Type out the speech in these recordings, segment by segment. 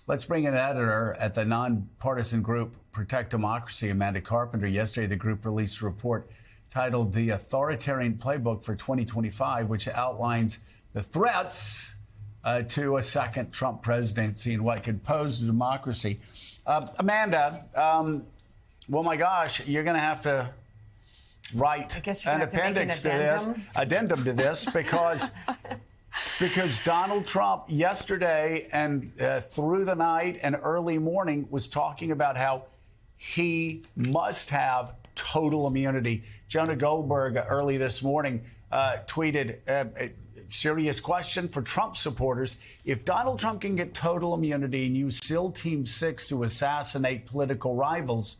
Let's bring an editor at the nonpartisan group Protect Democracy, Amanda Carpenter. Yesterday, the group released a report titled The Authoritarian Playbook for 2025, which outlines the threats to a second Trump presidency and what could pose to democracy. Amanda, well, my gosh, you're going to have to write an appendix to this, addendum to this, because Donald Trump yesterday and through the night and early morning was talking about how he must have total immunity. Jonah Goldberg early this morning tweeted a serious question for Trump supporters. If Donald Trump can get total immunity and use SEAL Team 6 to assassinate political rivals,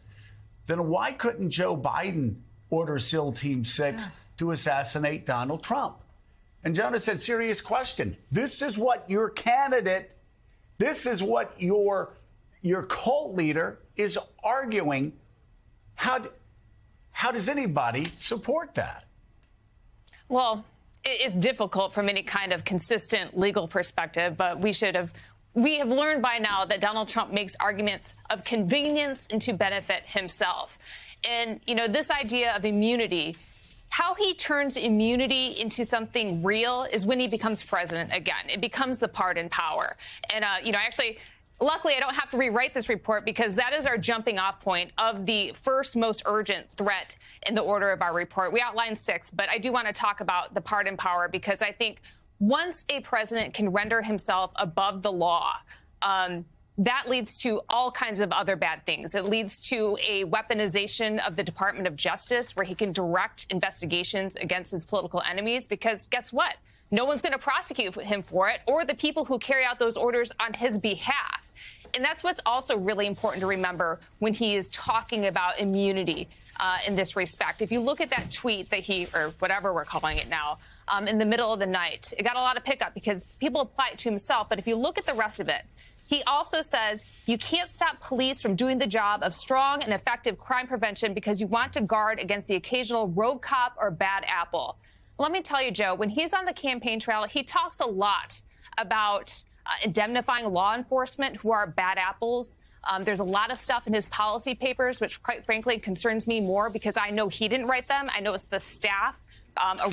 then why couldn't Joe Biden order SEAL Team 6 to assassinate Donald Trump? And Jonah said, serious question. This is what your candidate, this is what your cult leader is arguing. How does anybody support that? Well, it's difficult from any kind of consistent legal perspective, but we have learned by now that Donald Trump makes arguments of convenience and to benefit himself. And, you know, this idea of immunity, how he turns immunity into something real is when he becomes president again. It becomes the pardon power. And, luckily, I don't have to rewrite this report because that is our jumping off point of the first most urgent threat in the order of our report. We outlined 6, but I do want to talk about the pardon power because I think once a president can render himself above the law, that leads to all kinds of other bad things. It leads to a weaponization of the Department of Justice where he can direct investigations against his political enemies because guess what? No one's going to prosecute him for it or the people who carry out those orders on his behalf. And that's what's also really important to remember when he is talking about immunity in this respect. If you look at that tweet that he, or whatever we're calling it now, in the middle of the night, it got a lot of pickup because people apply it to himself. But if you look at the rest of it, he also says you can't stop police from doing the job of strong and effective crime prevention because you want to guard against the occasional rogue cop or bad apple. Let me tell you, Joe, when he's on the campaign trail, he talks a lot about indemnifying law enforcement who are bad apples. There's a lot of stuff in his policy papers, which quite frankly concerns me more because I know he didn't write them. I know it's the staff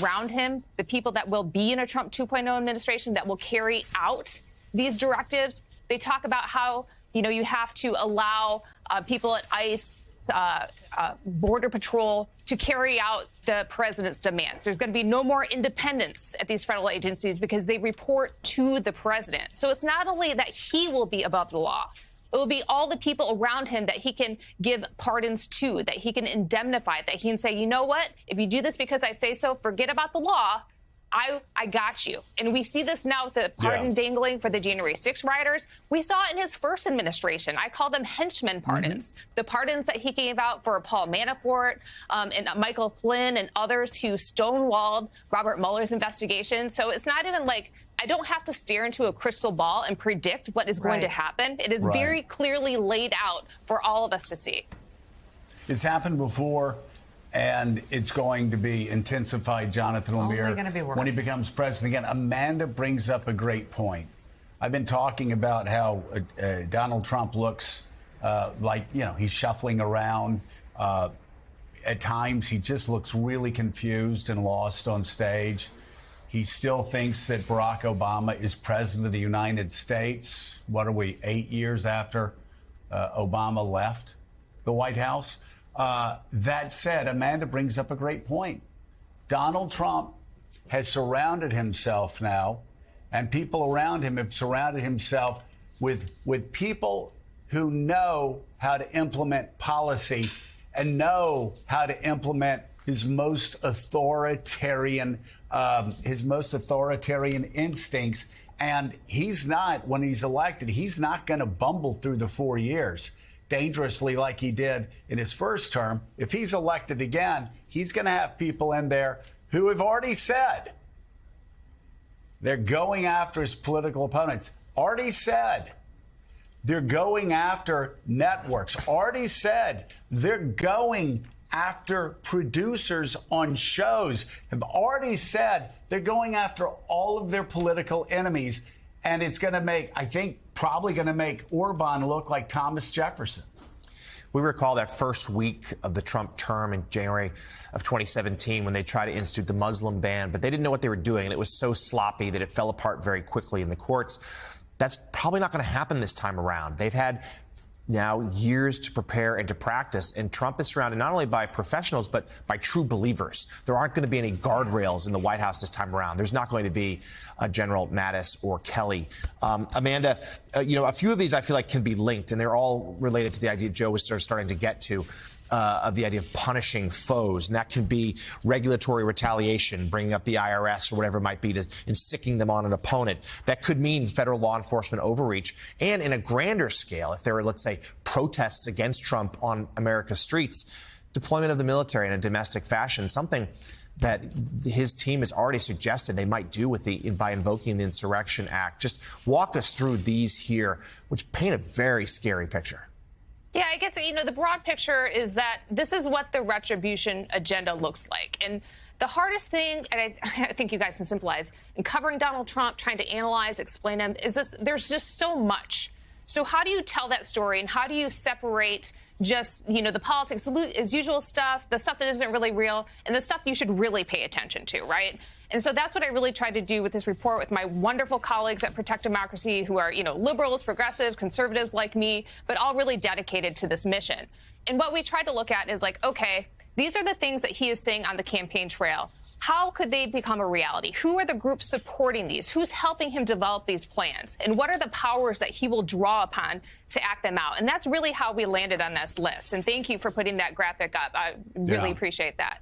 around him, the people that will be in a Trump 2.0 administration that will carry out these directives. They talk about how, you know, you have to allow people at ICE, Border Patrol to carry out the president's demands. There's going to be no more independence at these federal agencies because they report to the president. So it's not only that he will be above the law, it will be all the people around him that he can give pardons to, that he can indemnify, that he can say, you know what, if you do this because I say so, forget about the law. I got you. And we see this now with the pardon dangling for the January 6 rioters. We saw it in his first administration. I call them henchman pardons. The pardons that he gave out for Paul Manafort and Michael Flynn and others who stonewalled Robert Mueller's investigation. So it's not even like I don't have to stare into a crystal ball and predict what is going to happen. It is very clearly laid out for all of us to see. It's happened before. And it's going to be intensified, Jonathan Lemire, when he becomes president again. Amanda brings up a great point. I've been talking about how Donald Trump looks like, you know, he's shuffling around. At times, he just looks really confused and lost on stage. He still thinks that Barack Obama is president of the United States. What are we, 8 years after Obama left the White House? That said, Amanda brings up a great point. Donald Trump has surrounded himself now, and people around him have surrounded himself with people who know how to implement policy and know how to implement his most authoritarian instincts. And he's not, when he's elected, he's not going to bumble through the 4 years dangerously like he did in his first term. If he's elected again, he's going to have people in there who have already said they're going after his political opponents. Already said they're going after networks. Already said they're going after producers on shows. Have already said they're going after all of their political enemies. And it's going to make, I think, probably going to make Orban look like Thomas Jefferson. We recall that first week of the Trump term in January of 2017 when they tried to institute the Muslim ban, but they didn't know what they were doing, and it was so sloppy that it fell apart very quickly in the courts. That's probably not going to happen this time around. They've had now years to prepare and to practice, and Trump is surrounded not only by professionals but by true believers. There aren't going to be any guardrails in the White House this time around. There's not going to be General Mattis or Kelly. Amanda, a few of these I feel like can be linked, and they're all related to the idea Joe was starting to get to. Of the idea of punishing foes. And that can be regulatory retaliation, bringing up the IRS or whatever it might be, and sticking them on an opponent. That could mean federal law enforcement overreach. And in a grander scale, if there were, let's say, protests against Trump on America's streets, deployment of the military in a domestic fashion, something that his team has already suggested they might do by invoking the Insurrection Act. Just walk us through these here, which paint a very scary picture. Yeah, I guess, the broad picture is that this is what the retribution agenda looks like. And the hardest thing, and I think you guys can symbolize, in covering Donald Trump, trying to analyze, explain him, is there's just so much. So how do you tell that story, and how do you separate just, the politics as usual stuff, the stuff that isn't really real, and the stuff you should really pay attention to, right? And so that's what I really tried to do with this report with my wonderful colleagues at Protect Democracy who are, liberals, progressives, conservatives like me, but all really dedicated to this mission. And what we tried to look at is okay, these are the things that he is saying on the campaign trail. How could they become a reality? Who are the groups supporting these? Who's helping him develop these plans? And what are the powers that he will draw upon to act them out? And that's really how we landed on this list. And thank you for putting that graphic up. I really appreciate that.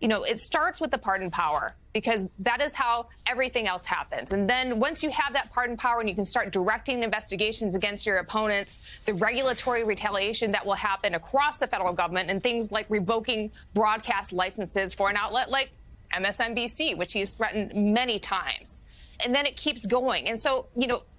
It starts with the pardon power, because that is how everything else happens. And then once you have that pardon power and you can start directing investigations against your opponents, the regulatory retaliation that will happen across the federal government, and things like revoking broadcast licenses for an outlet like MSNBC, which he's threatened many times. And then it keeps going. And so,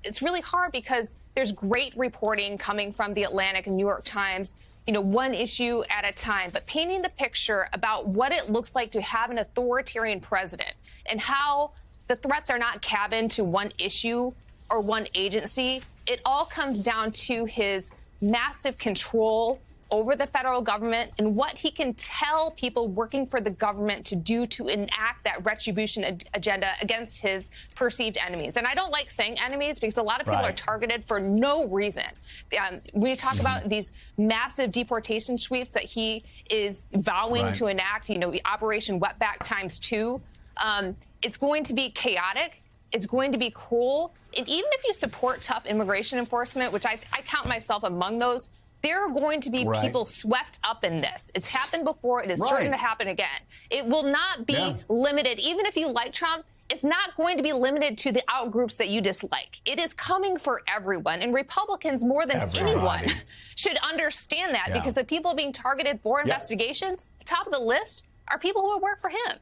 it's really hard because there's great reporting coming from The Atlantic and New York Times, one issue at a time, but painting the picture about what it looks like to have an authoritarian president and how the threats are not cabined to one issue or one agency. It all comes down to his massive control over the federal government and what he can tell people working for the government to do to enact that retribution agenda against his perceived enemies. And I don't like saying enemies because a lot of people are targeted for no reason. We talk about these massive deportation sweeps that he is vowing to enact, Operation Wetback ×2. It's going to be chaotic. It's going to be cruel. And even if you support tough immigration enforcement, which I count myself among those, there are going to be people swept up in this. It's happened before. It is certain to happen again. It will not be limited. Even if you like Trump, it's not going to be limited to the outgroups that you dislike. It is coming for everyone. And Republicans, more than anyone, should understand that, because the people being targeted for investigations, top of the list, are people who would work for him.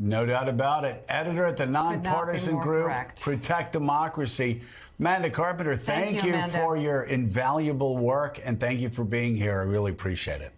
No doubt about it. Editor at the nonpartisan group, Protect Democracy. Amanda Carpenter, thank you for your invaluable work, and thank you for being here. I really appreciate it.